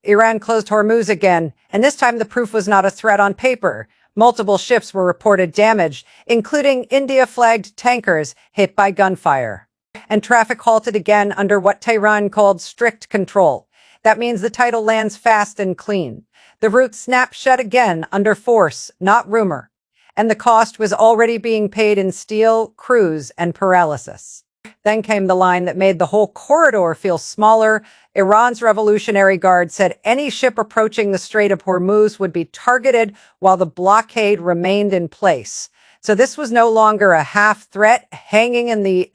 Iran closed Hormuz again, and this time the proof was not a threat on paper. Multiple ships were reported damaged, including India-flagged tankers hit by gunfire. And traffic halted again under what Tehran called strict control. That means the tidal lands fast and clean. The route snapped shut again under force, not rumor. And the cost was already being paid in steel, crews, and paralysis. Then came the line that made the whole corridor feel smaller. Iran's Revolutionary Guard said any ship approaching the Strait of Hormuz would be targeted while the blockade remained in place. So this was no longer a half threat hanging in the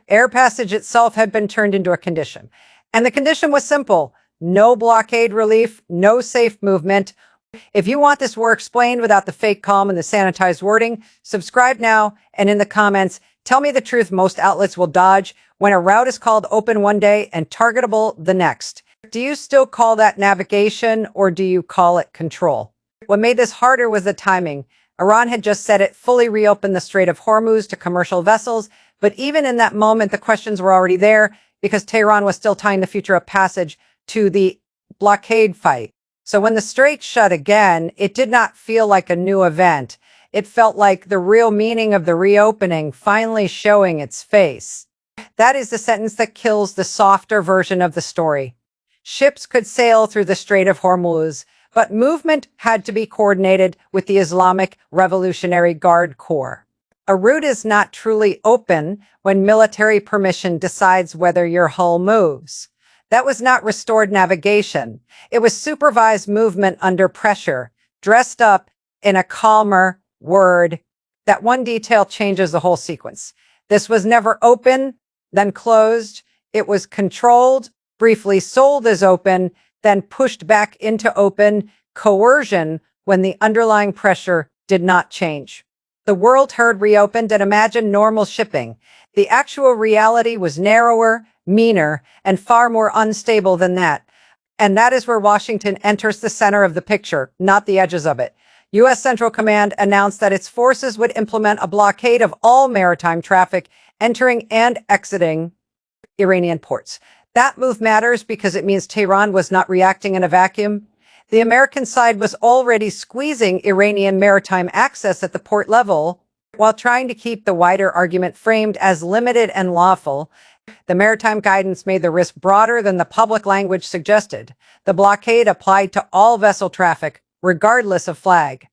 air passage itself had been turned into a condition. And the condition was simple: no blockade relief, no safe movement. If you want this war explained without the fake calm and the sanitized wording, subscribe now, and in the comments, tell me the truth most outlets will dodge when a route is called open one day and targetable the next. Do you still call that navigation, or do you call it control? What made this harder was the timing. Iran had just said it fully reopened the Strait of Hormuz to commercial vessels, but even in that moment, the questions were already there because Tehran was still tying the future of passage to the blockade fight. So when the Strait shut again, it did not feel like a new event. It felt like the real meaning of the reopening finally showing its face. That is the sentence that kills the softer version of the story. Ships could sail through the Strait of Hormuz, but movement had to be coordinated with the Islamic Revolutionary Guard Corps. A route is not truly open when military permission decides whether your hull moves. That was not restored navigation. It was supervised movement under pressure, dressed up in a calmer word. That one detail changes the whole sequence. This was never open, then closed. It was controlled, briefly sold as open, then pushed back into open coercion when the underlying pressure did not change. The world heard reopened and imagined normal shipping. The actual reality was narrower, meaner, and far more unstable than that. And that is where Washington enters the center of the picture, not the edges of it. U.S. Central Command announced that its forces would implement a blockade of all maritime traffic entering and exiting Iranian ports. That move matters because it means Tehran was not reacting in a vacuum. The American side was already squeezing Iranian maritime access at the port level while trying to keep the wider argument framed as limited and lawful. The maritime guidance made the risk broader than the public language suggested. The blockade applied to all vessel traffic, regardless of flag.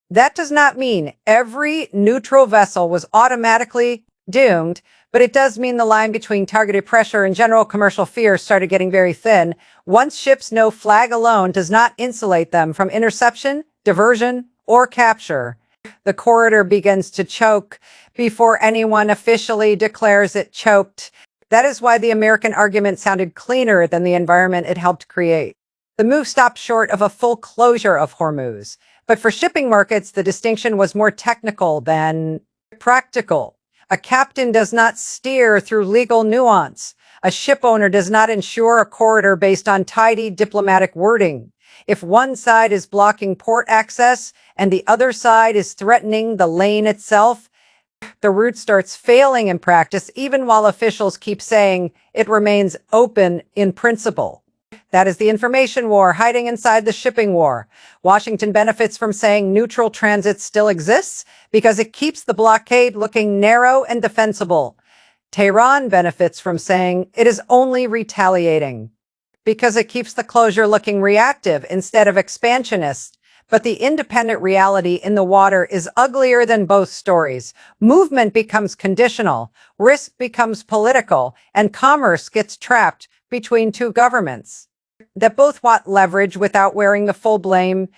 That does not mean every neutral vessel was automatically doomed, but it does mean the line between targeted pressure and general commercial fear started getting very thin. Once ships know flag alone does not insulate them from interception, diversion, or capture, the corridor begins to choke before anyone officially declares it choked. That is why the American argument sounded cleaner than the environment it helped create. The move stopped short of a full closure of Hormuz, but for shipping markets, the distinction was more technical than practical. A captain does not steer through legal nuance. A ship owner does not ensure a corridor based on tidy diplomatic wording. If one side is blocking port access and the other side is threatening the lane itself, the route starts failing in practice, even while officials keep saying it remains open in principle. That is the information war hiding inside the shipping war. Washington benefits from saying neutral transit still exists because it keeps the blockade looking narrow and defensible. Tehran benefits from saying it is only retaliating because it keeps the closure looking reactive instead of expansionist. But the independent reality in the water is uglier than both stories. Movement becomes conditional, risk becomes political, and commerce gets trapped between two governments that both want leverage without wearing the full blame.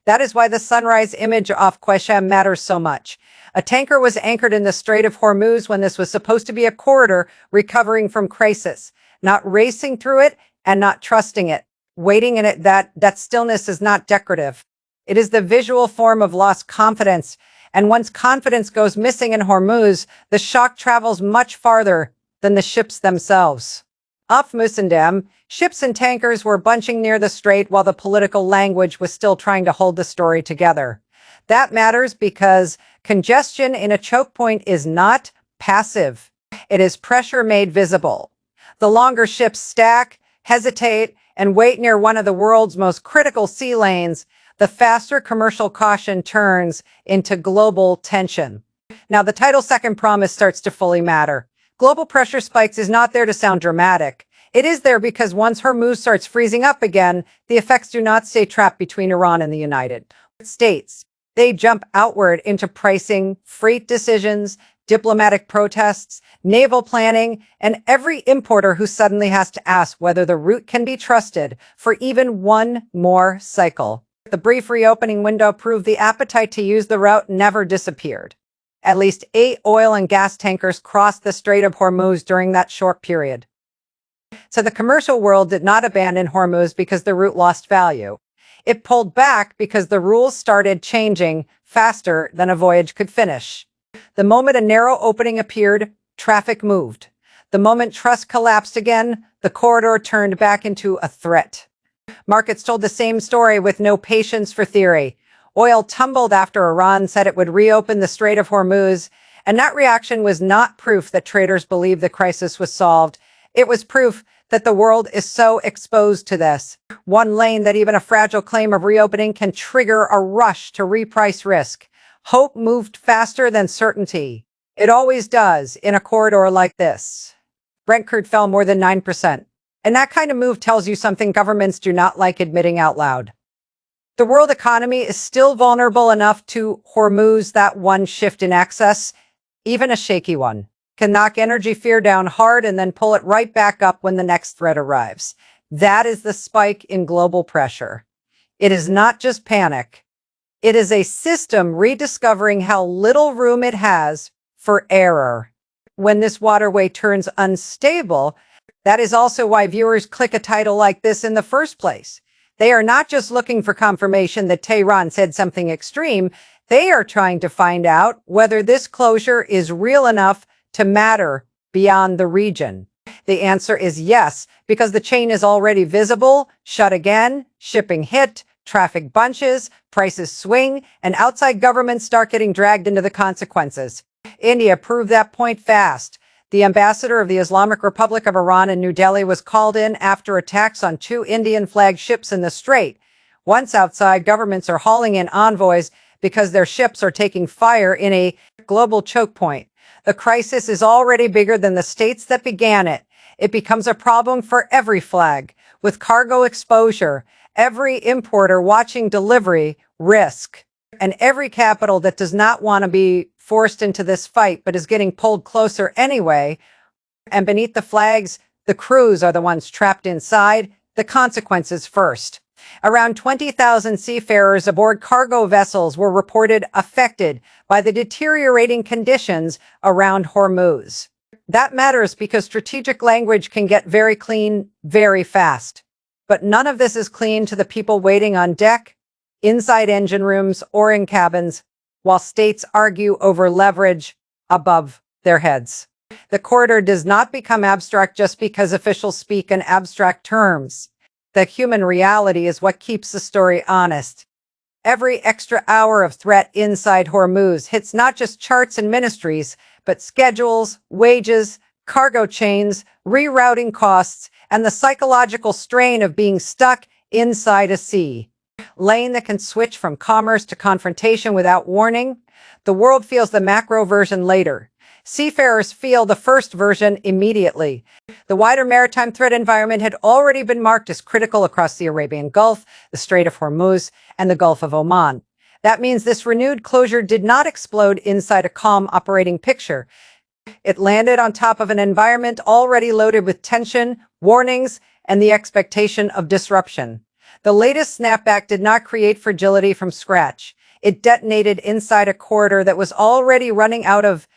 That is why the sunrise image off Qasem matters so much. A tanker was anchored in the Strait of Hormuz when this was supposed to be a corridor recovering from crisis, not racing through it and not trusting it. Waiting in it, that stillness is not decorative. It is the visual form of lost confidence. And once confidence goes missing in Hormuz, the shock travels much farther than the ships themselves. Off Musandam, ships and tankers were bunching near the strait while the political language was still trying to hold the story together. That matters because congestion in a choke point is not passive. It is pressure made visible. The longer ships stack, hesitate, and wait near one of the world's most critical sea lanes, the faster commercial caution turns into global tension. Now, the title second promise starts to fully matter. Global pressure spikes is not there to sound dramatic. It is there because once Hormuz starts freezing up again, the effects do not stay trapped between Iran and the United States. They jump outward into pricing, freight decisions, diplomatic protests, naval planning, and every importer who suddenly has to ask whether the route can be trusted for even one more cycle. The brief reopening window proved the appetite to use the route never disappeared. At least 8 oil and gas tankers crossed the Strait of Hormuz during that short period. So the commercial world did not abandon Hormuz because the route lost value. It pulled back because the rules started changing faster than a voyage could finish. The moment a narrow opening appeared, traffic moved. The moment trust collapsed again, the corridor turned back into a threat. Markets told the same story with no patience for theory. Oil tumbled after Iran said it would reopen the Strait of Hormuz, and that reaction was not proof that traders believed the crisis was solved. It was proof that the world is so exposed to this. One lane that even a fragile claim of reopening can trigger a rush to reprice risk. Hope moved faster than certainty. It always does in a corridor like this. Brent crude fell more than 9%. And that kind of move tells you something governments do not like admitting out loud. The world economy is still vulnerable enough to Hormuz. That one shift in access, even a shaky one, can knock energy fear down hard and then pull it right back up when the next threat arrives. That is the spike in global pressure. It is not just panic. It is a system rediscovering how little room it has for error. When this waterway turns unstable, that is also why viewers click a title like this in the first place. They are not just looking for confirmation that Tehran said something extreme. They are trying to find out whether this closure is real enough to matter beyond the region. The answer is yes, because the chain is already visible, shut again, shipping hit, traffic bunches, prices swing, and outside governments start getting dragged into the consequences. India proved that point fast. The ambassador of the Islamic Republic of Iran in New Delhi was called in after attacks on 2 Indian-flagged ships in the Strait. Once outside, governments are hauling in envoys because their ships are taking fire in a global choke point. The crisis is already bigger than the states that began it. It becomes a problem for every flag. With cargo exposure, every importer watching delivery risk, and every capital that does not want to be forced into this fight but is getting pulled closer anyway. And beneath the flags, the crews are the ones trapped inside. The consequences first. Around 20,000 seafarers aboard cargo vessels were reported affected by the deteriorating conditions around Hormuz. That matters because strategic language can get very clean very fast. But none of this is clean to the people waiting on deck, inside engine rooms, or in cabins, while states argue over leverage above their heads. The corridor does not become abstract just because officials speak in abstract terms. The human reality is what keeps the story honest. Every extra hour of threat inside Hormuz hits not just charts and ministries, but schedules, wages, cargo chains, rerouting costs, and the psychological strain of being stuck inside a sea lane that can switch from commerce to confrontation without warning. The world feels the macro version later. Seafarers feel the first version immediately. The wider maritime threat environment had already been marked as critical across the Arabian Gulf, the Strait of Hormuz, and the Gulf of Oman. That means this renewed closure did not explode inside a calm operating picture. It landed on top of an environment already loaded with tension, warnings, and the expectation of disruption. The latest snapback did not create fragility from scratch. It detonated inside a corridor that was already running out of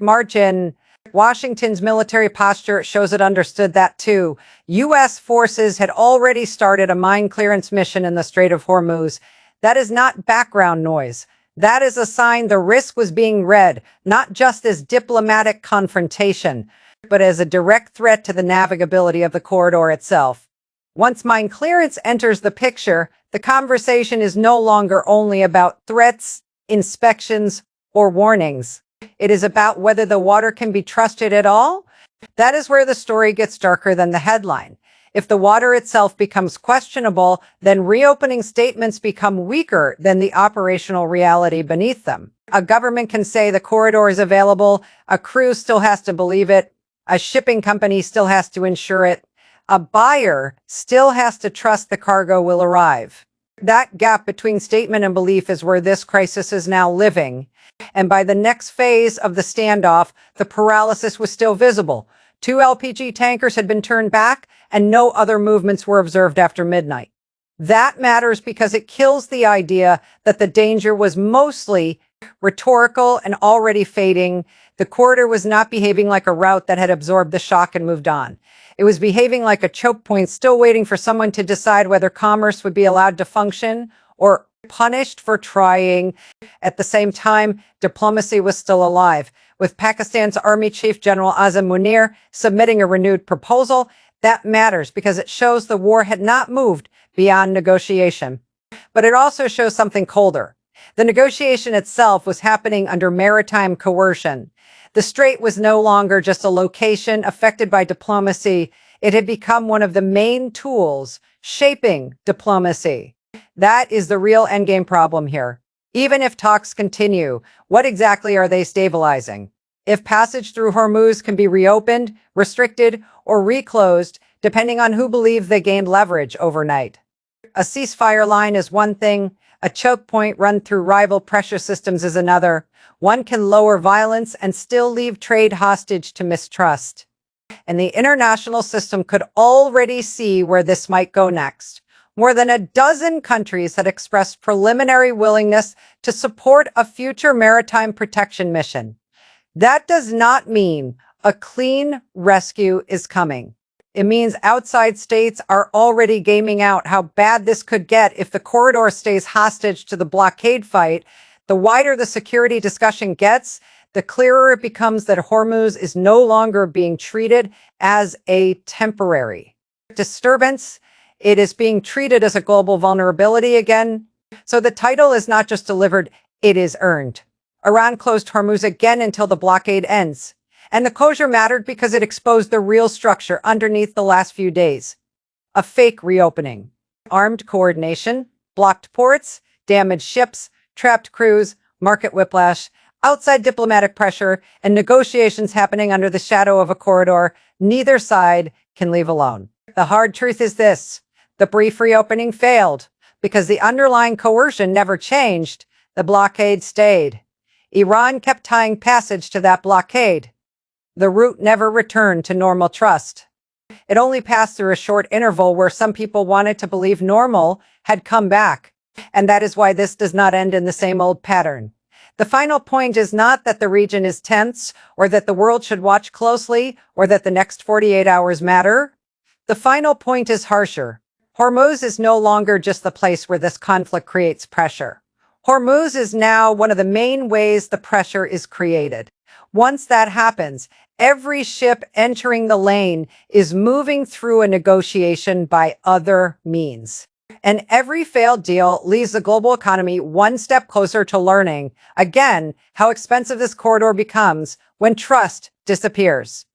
margin. Washington's military posture shows it understood that too. U.S. forces had already started a mine clearance mission in the Strait of Hormuz. That is not background noise. That is a sign the risk was being read, not just as diplomatic confrontation, but as a direct threat to the navigability of the corridor itself. Once mine clearance enters the picture, the conversation is no longer only about threats, inspections, or warnings. It is about whether the water can be trusted at all. That is where the story gets darker than the headline. If the water itself becomes questionable, then reopening statements become weaker than the operational reality beneath them. A government can say the corridor is available, a crew still has to believe it, a shipping company still has to insure it, a buyer still has to trust the cargo will arrive. That gap between statement and belief is where this crisis is now living. And by the next phase of the standoff, the paralysis was still visible. 2 LPG tankers had been turned back, and no other movements were observed after midnight. That matters because it kills the idea that the danger was mostly rhetorical and already fading. The corridor was not behaving like a route that had absorbed the shock and moved on. It was behaving like a choke point, still waiting for someone to decide whether commerce would be allowed to function or punished for trying. At the same time, diplomacy was still alive, with Pakistan's Army Chief General Azam Munir submitting a renewed proposal. That matters because it shows the war had not moved beyond negotiation. But it also shows something colder. The negotiation itself was happening under maritime coercion. The Strait was no longer just a location affected by diplomacy. It had become one of the main tools shaping diplomacy. That is the real endgame problem here. Even if talks continue, what exactly are they stabilizing? If passage through Hormuz can be reopened, restricted, or reclosed, depending on who believes they gained leverage overnight. A ceasefire line is one thing, a choke point run through rival pressure systems is another. One can lower violence and still leave trade hostage to mistrust. And the international system could already see where this might go next. More than a dozen countries had expressed preliminary willingness to support a future maritime protection mission. That does not mean a clean rescue is coming. It means outside states are already gaming out how bad this could get if the corridor stays hostage to the blockade fight. The wider the security discussion gets, the clearer it becomes that Hormuz is no longer being treated as a temporary disturbance. It is being treated as a global vulnerability again. So the title is not just delivered, it is earned. Iran closed Hormuz again until the blockade ends. And the closure mattered because it exposed the real structure underneath the last few days. A fake reopening. Armed coordination, blocked ports, damaged ships, trapped crews, market whiplash, outside diplomatic pressure, and negotiations happening under the shadow of a corridor neither side can leave alone. The hard truth is this. The brief reopening failed because the underlying coercion never changed. The blockade stayed. Iran kept tying passage to that blockade. The route never returned to normal trust. It only passed through a short interval where some people wanted to believe normal had come back. And that is why this does not end in the same old pattern. The final point is not that the region is tense, or that the world should watch closely, or that the next 48 hours matter. The final point is harsher. Hormuz is no longer just the place where this conflict creates pressure. Hormuz is now one of the main ways the pressure is created. Once that happens, every ship entering the lane is moving through a negotiation by other means. And every failed deal leaves the global economy one step closer to learning, again, how expensive this corridor becomes when trust disappears.